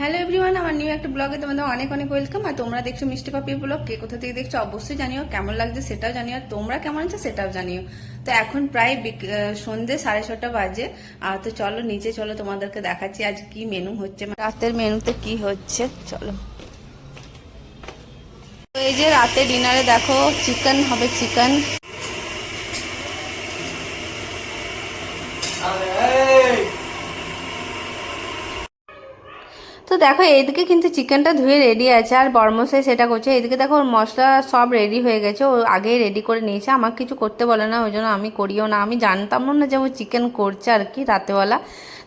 Hello everyone, আমার new একটা ব্লগে তোমাদের অনেক অনেক ওয়েলকাম। আর তোমরা দেখছো মিষ্টি পাপির ব্লগ। কে কোথা থেকে দেখছো অবশ্যই জানিও, কেমন লাগছে সেটাও জানিও, আর তোমরা কেমন আছো সেটাও জানিও। তো এখন প্রায় সন্ধ্যে 6:30 বাজে। আর তো চলো নিচে চলো, তোমাদেরকে দেখাচ্ছি আজ কি মেনু হচ্ছে, রাতের মেনুতে কি হচ্ছে চলো। তো এই যে রাতে ডিনারে দেখো চিকেন হবে, চিকেন। তো দেখো এইদিকে কিন্তু চিকেনটা ধুয়ে রেডি আছে, আর বর্মশাই সেটা করছে। এইদিকে দেখো ওর মশলা সব রেডি হয়ে গেছে, ও আগেই রেডি করে নিয়েছে, আমাকে কিছু করতে বলে না, ওই জন্য আমি করিও না। আমি জানতাম না যে ও চিকেন করছে আর কি রাতেবেলা।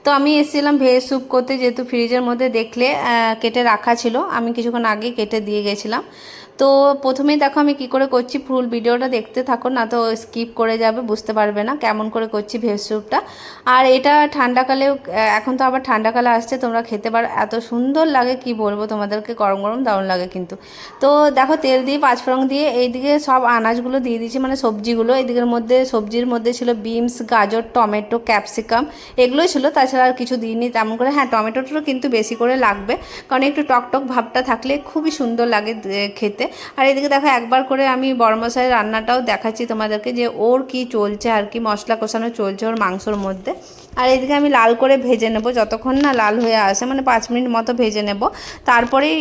তো আমি এসেছিলাম ভেজ স্যুপ করতে, যেহেতু ফ্রিজের মধ্যে দেখলে কেটে রাখা ছিল, আমি কিছুক্ষণ আগে কেটে দিয়ে গেছিলাম। তো প্রথমেই দেখো আমি কি করে করছি, ফুল ভিডিওটা দেখতে থাকো, না তো স্কিপ করে যাবে, বুঝতে পারবে না কেমন করে করছি ভেজ স্যুপটা। আর এটা ঠান্ডাকালেও, এখন তো আবার ঠান্ডাকালে আসছে, তোমরা খেতে পারো, এত সুন্দর লাগে কি বলবো তোমাদেরকে, গরম গরম দারুণ লাগে কিন্তু। তো দেখো তেল দিয়ে পাঁচফোড়ন দিয়ে এইদিকে সব আনাজগুলো দিয়ে দিয়েছি, মানে সবজিগুলো। এইদিকের মধ্যে সবজির মধ্যে ছিল বিনস, গাজর, টমেটো, ক্যাপসিকাম, এগুলোই ছিল, তাছাড়া আর কিছু দিইনি তেমন করে। হ্যাঁ, টমেটোটা কিন্তু বেশি করে লাগবে, কারণ একটু টকটক ভাবটা থাকলে খুবই সুন্দর লাগে খেতে। আর এদিকে দেখো একবার করে আমি বড়মশাইয়ের রান্নাটাও দেখাচ্ছি তোমাদেরকে, যে ওর কি চলছে আর কি, মশলা কষানো চলছে ওর মাংসর মধ্যে। আর এদিকে আমি লাল করে ভেজে নেব, যতক্ষণ না লাল হয়ে আসে, মানে 5 মিনিট মতো ভেজে নেব। তারপরেই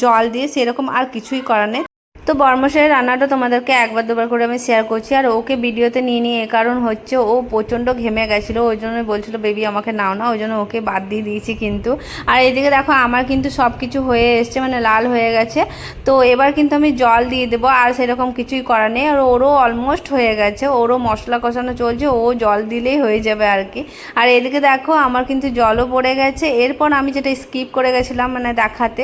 জল দিয়ে, সেরকম আর কিছুই করার নেই। তো বর্মশাইয়ের রান্নাটা তোমাদেরকে একবার দুবার করে আমি শেয়ার করছি। আর ওকে ভিডিওতে নিয়ে নিয়ে এ কারণ হচ্ছে, ও প্রচণ্ড ঘেমে গেছিলো, ওই জন্য বলছিল বেবি আমাকে নাও না, ওই জন্য ওকে বাদ দিয়ে দিয়েছি কিন্তু। আর এদিকে দেখো আমার কিন্তু সব কিছু হয়ে এসছে, মানে লাল হয়ে গেছে। তো এবার কিন্তু আমি জল দিয়ে দেবো, আর সেরকম কিছুই করার নেই। আর ওরও অলমোস্ট হয়ে গেছে, ওরও মশলা কষানো চলছে, ও জল দিলেই হয়ে যাবে আর কি। আর এদিকে দেখো আমার কিন্তু জলও পড়ে গেছে। এরপর আমি যেটা স্কিপ করে গেছিলাম, মানে দেখাতে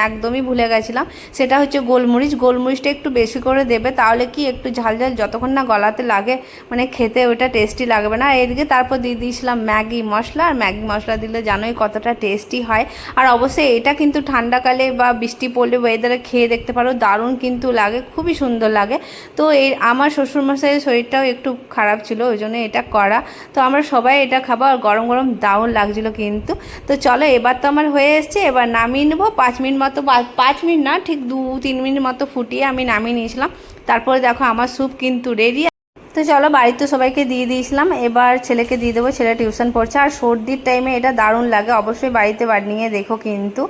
একদমই ভুলে গেছিলাম, সেটা হচ্ছে গোলমরিচ। গোলমরিচটা একটু বেশি করে দেবে, তাহলে কি একটু ঝাল ঝাল যতক্ষণ না গলাতে লাগে, মানে খেতে ওইটা টেস্টি লাগবে না। আর এদিকে তারপর দিয়ে দিয়েছিলাম ম্যাগি মশলা, আর ম্যাগি মশলা দিলে জানোই কতটা টেস্টি হয়। আর অবশ্যই এটা কিন্তু ঠান্ডাকালে বা বৃষ্টি পড়লে ওয়েদারে খেয়ে দেখতে পারো, দারুণ কিন্তু লাগে, খুবই সুন্দর লাগে। তো এই আমার শ্বশুরমশাইয়ের শরীরটাও একটু খারাপ ছিল, ওই জন্য এটা করা। তো আমরা সবাই এটা খাবো, আর গরম গরম দারুণ লাগছিলো কিন্তু। তো চলো এবার তো আমার হয়ে এসছে, এবার নামিয়ে নেবো। 5 মিনিট মতো, 5 মিনিট না, ঠিক 2-3 মিনিট মতো ফুটিয়ে আমি নামিয়ে নিয়েছিলাম। তারপরে দেখো আমার স্যুপ কিন্তু রেডি। তো চলো বাড়িতে সবাইকে দিয়ে দিয়েছিলাম, এবার ছেলেকে দিয়ে দেবো, ছেলে টিউশন পড়ছে। আর সর্দির টাইমে এটা দারুণ লাগে, অবশ্যই বাড়িতে বানিয়ে দেখো কিন্তু।